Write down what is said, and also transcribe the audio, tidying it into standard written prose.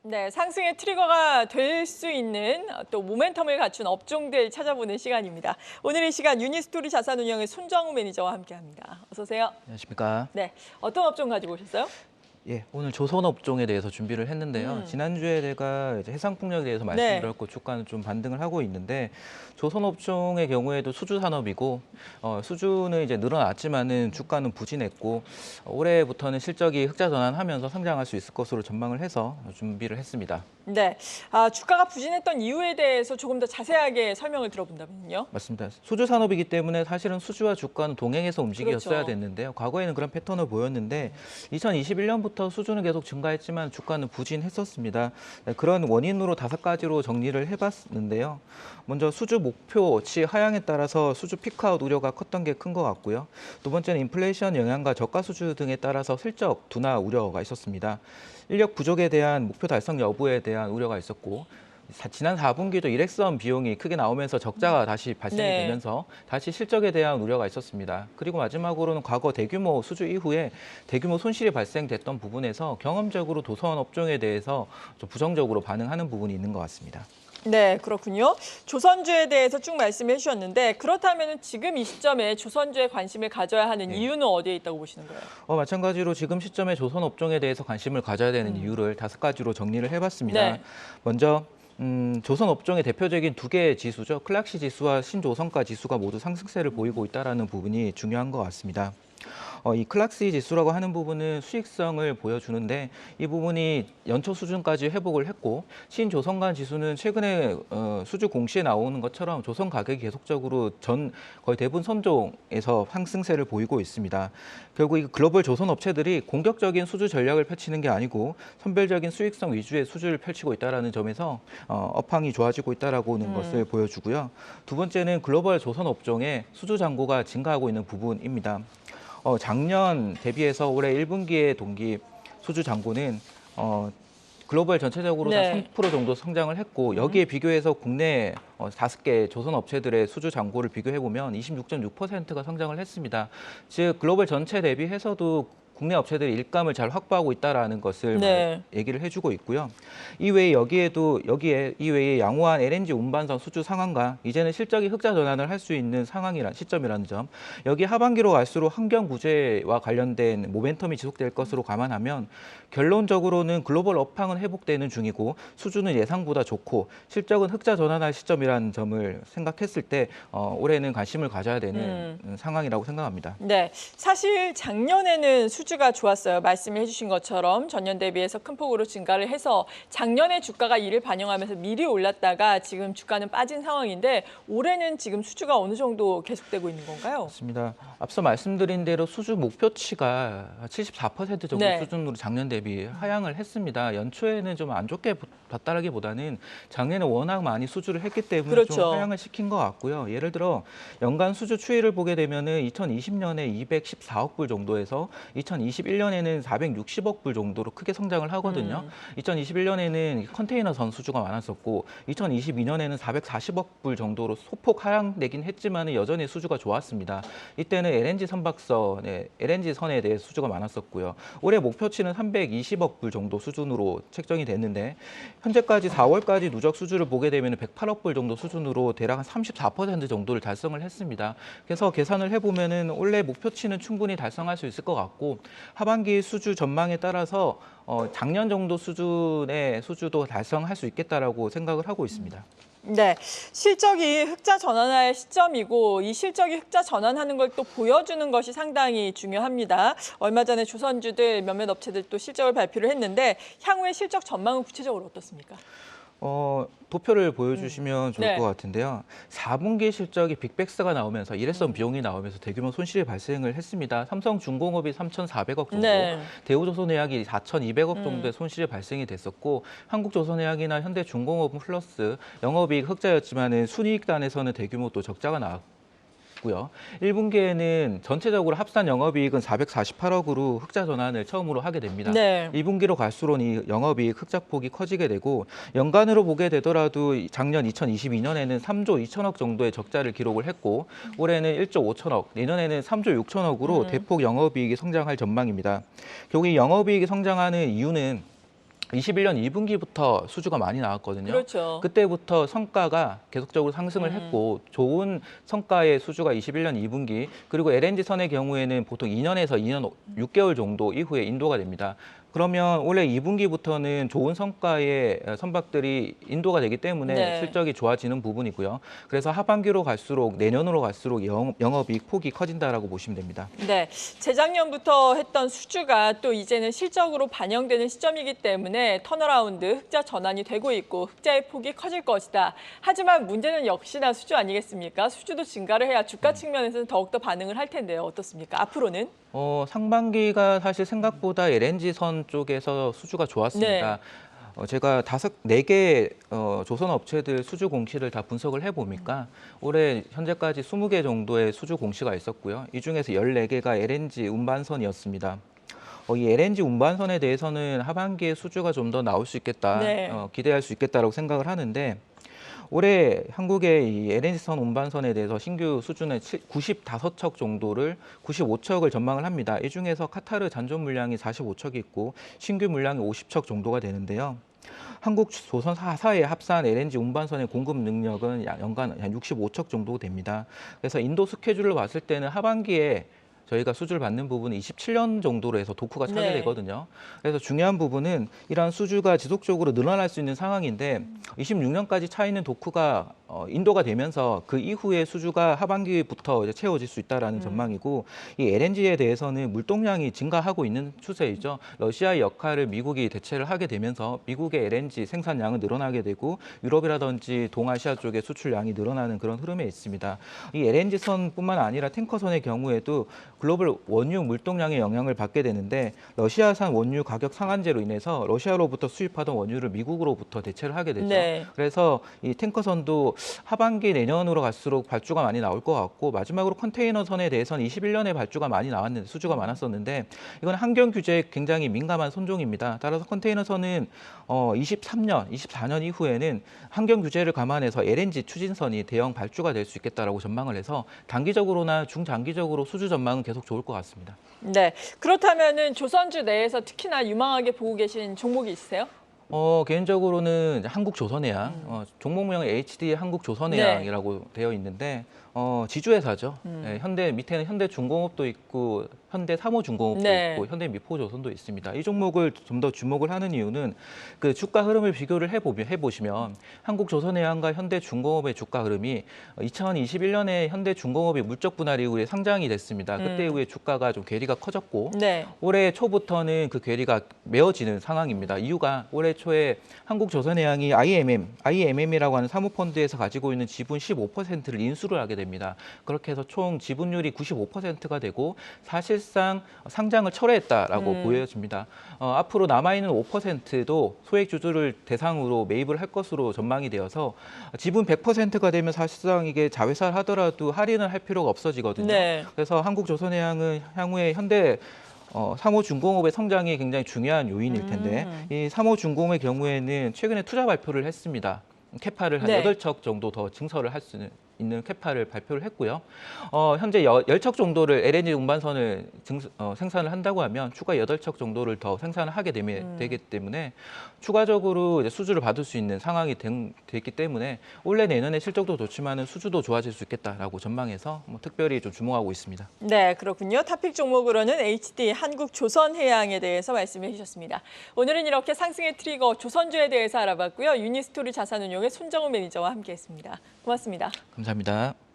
네, 상승의 트리거가 될 수 있는 또 모멘텀을 갖춘 업종들 찾아보는 시간입니다. 오늘 이 시간 유니스토리 자산운용의 손정우 매니저와 함께합니다. 어서 오세요. 안녕하십니까. 네, 어떤 업종 가지고 오셨어요? 예, 오늘 조선업종에 대해서 준비를 했는데요. 지난주에 제가 이제 해상풍력에 대해서 말씀드렸고 주가는 좀 반등을 하고 있는데 조선업종의 경우에도 수주 산업이고 수주는 이제 늘어났지만은 주가는 부진했고 올해부터는 실적이 흑자 전환하면서 성장할 수 있을 것으로 전망을 해서 준비를 했습니다. 네, 주가가 부진했던 이유에 대해서 조금 더 자세하게 설명을 들어본다면요. 맞습니다. 수주 산업이기 때문에 사실은 수주와 주가는 동행해서 움직였어야 그렇죠. 됐는데요. 과거에는 그런 패턴을 보였는데 2021년부터 수주는 계속 증가했지만 주가는 부진했었습니다. 네, 그런 원인으로 5가지로 정리를 해봤는데요. 먼저 수주 목표치 하향에 따라서 수주 피크아웃 우려가 컸던 게 큰 것 같고요. 두 번째는 인플레이션 영향과 저가 수주 등에 따라서 실적 둔화 우려가 있었습니다. 인력 부족에 대한 목표 달성 여부에 대한 우려가 있었고 지난 4분기도 일회성 비용이 크게 나오면서 적자가 다시 발생이 네. 되면서 다시 실적에 대한 우려가 있었습니다. 그리고 마지막으로는 과거 대규모 수주 이후에 대규모 손실이 발생됐던 부분에서 경험적으로 조선 업종에 대해서 좀 부정적으로 반응하는 부분이 있는 것 같습니다. 네, 그렇군요. 조선주에 대해서 쭉 말씀해 주셨는데 그렇다면 지금 이 시점에 조선주에 관심을 가져야 하는 이유는 어디에 있다고 보시는 거예요? 마찬가지로 지금 시점에 조선 업종에 대해서 관심을 가져야 되는 이유를 5가지로 정리를 해봤습니다. 네. 먼저 조선 업종의 대표적인 2개의 지수죠. 클락시 지수와 신조선가 지수가 모두 상승세를 보이고 있다는 부분이 중요한 것 같습니다. 이 클락시 지수라고 하는 부분은 수익성을 보여주는데 이 부분이 연초 수준까지 회복을 했고 신조선간 지수는 최근에 수주 공시에 나오는 것처럼 조선 가격이 계속적으로 거의 대부분 선종에서 상승세를 보이고 있습니다. 결국 이 글로벌 조선 업체들이 공격적인 수주 전략을 펼치는 게 아니고 선별적인 수익성 위주의 수주를 펼치고 있다는 점에서 업황이 좋아지고 있다는 것을 보여주고요. 두 번째는 글로벌 조선 업종의 수주 잔고가 증가하고 있는 부분입니다. 작년 대비해서 올해 1분기의 동기 수주 잔고는 글로벌 전체적으로 다 3% 정도 성장을 했고 여기에 비교해서 국내 5개 조선 업체들의 수주 잔고를 비교해 보면 26.6%가 성장을 했습니다. 즉 글로벌 전체 대비해서도 국내 업체들이 일감을 잘 확보하고 있다는 것을 얘기를 해주고 있고요. 이외에 이외에 양호한 LNG 운반선 수주 상황과 이제는 실적이 흑자 전환을 할 수 있는 시점이라는 점, 여기 하반기로 갈수록 환경 구제와 관련된 모멘텀이 지속될 것으로 감안하면 결론적으로는 글로벌 업황은 회복되는 중이고 수주는 예상보다 좋고 실적은 흑자 전환할 시점이라는 점을 생각했을 때 올해는 관심을 가져야 되는 상황이라고 생각합니다. 네, 사실 작년에는 수주가 좋았어요. 말씀해 주신 것처럼 전년 대비해서 큰 폭으로 증가를 해서 작년에 주가가 이를 반영하면서 미리 올랐다가 지금 주가는 빠진 상황인데 올해는 지금 수주가 어느 정도 계속되고 있는 건가요? 맞습니다. 앞서 말씀드린 대로 수주 목표치가 74% 정도 수준으로 작년 대비 하향을 했습니다. 연초에는 좀 안 좋게 봤다라기보다는 작년에 워낙 많이 수주를 했기 때문에 좀 하향을 시킨 것 같고요. 예를 들어 연간 수주 추이를 보게 되면은 2020년에 214억 불 정도에서 2021년에는 460억 불 정도로 크게 성장을 하거든요. 2021년에는 컨테이너선 수주가 많았었고 2022년에는 440억 불 정도로 소폭 하향되긴 했지만 여전히 수주가 좋았습니다. 이때는 LNG 선에 대해 수주가 많았었고요. 올해 목표치는 320억 불 정도 수준으로 책정이 됐는데 현재까지 4월까지 누적 수주를 보게 되면 108억 불 정도 수준으로 대략 한 34% 정도를 달성을 했습니다. 그래서 계산을 해보면은 올해 목표치는 충분히 달성할 수 있을 것 같고 하반기 수주 전망에 따라서 작년 정도 수준의 수주도 달성할 수 있겠다라고 생각을 하고 있습니다. 네, 실적이 흑자 전환할 시점이고 이 실적이 흑자 전환하는 걸 또 보여주는 것이 상당히 중요합니다. 얼마 전에 조선주들 몇몇 업체들 또 실적을 발표를 했는데 향후의 실적 전망은 구체적으로 어떻습니까? 도표를 보여주시면 좋을 것 같은데요. 4분기 실적이 빅백스가 나오면서 일회성 비용이 나오면서 대규모 손실이 발생을 했습니다. 삼성중공업이 3,400억 정도, 대우조선해양이 4,200억 정도의 손실이 발생이 됐었고 한국조선해양이나 현대중공업은 플러스 영업이익 흑자였지만 순이익단에서는 대규모 또 적자가 나왔고 고요. 1분기에는 전체적으로 합산 영업이익은 448억으로 흑자 전환을 처음으로 하게 됩니다. 2분기로 갈수록 이 영업이익 흑자폭이 커지게 되고 연간으로 보게 되더라도 작년 2022년에는 3조 2천억 정도의 적자를 기록을 했고 올해는 1조 5천억, 내년에는 3조 6천억으로 대폭 영업이익이 성장할 전망입니다. 결국 이 영업이익이 성장하는 이유는 21년 2분기부터 수주가 많이 나왔거든요. 그렇죠. 그때부터 성과가 계속적으로 상승을 했고 좋은 성과의 수주가 21년 2분기 그리고 LNG선의 경우에는 보통 2년에서 2년 6개월 정도 이후에 인도가 됩니다. 그러면 올해 2분기부터는 좋은 성과의 선박들이 인도가 되기 때문에 네. 실적이 좋아지는 부분이고요. 그래서 하반기로 갈수록 내년으로 갈수록 영업이익 폭이 커진다라고 보시면 됩니다. 네, 재작년부터 했던 수주가 또 이제는 실적으로 반영되는 시점이기 때문에 턴어라운드, 흑자 전환이 되고 있고 흑자의 폭이 커질 것이다. 하지만 문제는 역시나 수주 아니겠습니까? 수주도 증가를 해야 주가 측면에서는 더욱더 반응을 할 텐데요. 어떻습니까? 앞으로는? 상반기가 사실 생각보다 LNG선 쪽에서 수주가 좋았습니다. 제가 4개 조선 업체들 수주 공시를 다 분석을 해보니까 올해 현재까지 20개 정도의 수주 공시가 있었고요. 이 중에서 14개가 LNG 운반선이었습니다. 이 LNG 운반선에 대해서는 하반기에 수주가 좀 더 나올 수 있겠다, 네. 기대할 수 있겠다라고 생각을 하는데 올해 한국의 이 LNG선 운반선에 대해서 신규 수주는 95척 정도를 95척을 전망을 합니다. 이 중에서 카타르 잔존 물량이 45척이 있고 신규 물량이 50척 정도가 되는데요. 한국 조선 4사의 합산 LNG 운반선의 공급 능력은 연간 한 65척 정도 됩니다. 그래서 인도 스케줄로 봤을 때는 하반기에 저희가 수주를 받는 부분은 27년 정도로 해서 도크가 차게 네. 되거든요. 그래서 중요한 부분은 이러한 수주가 지속적으로 늘어날 수 있는 상황인데 26년까지 차 있는 도크가 인도가 되면서 그 이후에 수주가 하반기부터 이제 채워질 수 있다라는 전망이고 이 LNG에 대해서는 물동량이 증가하고 있는 추세이죠. 러시아의 역할을 미국이 대체를 하게 되면서 미국의 LNG 생산량은 늘어나게 되고 유럽이라든지 동아시아 쪽의 수출량이 늘어나는 그런 흐름에 있습니다. 이 LNG선뿐만 아니라 탱커선의 경우에도 글로벌 원유 물동량의 영향을 받게 되는데 러시아산 원유 가격 상한제로 인해서 러시아로부터 수입하던 원유를 미국으로부터 대체를 하게 되죠. 네. 그래서 이 탱커선도 하반기 내년으로 갈수록 발주가 많이 나올 것 같고 마지막으로 컨테이너선에 대해서는 21년에 발주가 많이 나왔는데 수주가 많았었는데 이건 환경 규제에 굉장히 민감한 선종입니다. 따라서 컨테이너선은 23년, 24년 이후에는 환경 규제를 감안해서 LNG 추진선이 대형 발주가 될 수 있겠다라고 전망을 해서 단기적으로나 중장기적으로 수주 전망은 계속 좋을 것 같습니다. 네. 그렇다면은 조선주 내에서 특히나 유망하게 보고 계신 종목이 있으세요? 개인적으로는 한국조선해양, 종목명은 HD 한국조선해양이라고 되어 있는데 지주회사죠. 네, 밑에는 현대중공업도 있고 현대삼호중공업도 네. 있고 현대미포조선도 있습니다. 이 종목을 좀 더 주목을 하는 이유는 그 주가 흐름을 비교를 해보시면 한국조선해양과 현대중공업의 주가 흐름이 2021년에 현대중공업이 물적 분할 이후에 상장이 됐습니다. 그때 이후에 주가가 좀 괴리가 커졌고 네. 올해 초부터는 그 괴리가 메어지는 상황입니다. 이유가 올해 초에 한국조선해양이 IMM이라고 하는 사모펀드에서 가지고 있는 지분 15%를 인수를 하게 됩니다. 그렇게 해서 총 지분율이 95%가 되고 사실상 상장을 철회했다라고 보여집니다. 앞으로 남아있는 5%도 소액주주를 대상으로 매입을 할 것으로 전망이 되어서 지분 100%가 되면 사실상 이게 자회사를 하더라도 할인을 할 필요가 없어지거든요. 네. 그래서 한국조선해양은 향후에 현대 삼호중공업의 성장이 굉장히 중요한 요인일 텐데 이 삼호중공업의 경우에는 최근에 투자 발표를 했습니다. 캐파를 한 네. 8척 정도 더 증설을 할 수 있는 캐파를 발표를 했고요. 현재 10척 정도를 LNG 운반선을 생산을 한다고 하면 추가 8척 정도를 더 생산을 하게 되기 때문에 추가적으로 이제 수주를 받을 수 있는 상황이 됐기 때문에 올해 내년에 실적도 좋지만 수주도 좋아질 수 있겠다라고 전망해서 특별히 좀 주목하고 있습니다. 네, 그렇군요. 탑픽 종목으로는 HD 한국조선해양에 대해서 말씀해 주셨습니다. 오늘은 이렇게 상승의 트리거 조선주에 대해서 알아봤고요. 유니스토리 자산운용의 손정우 매니저와 함께했습니다. 고맙습니다. 감사합니다.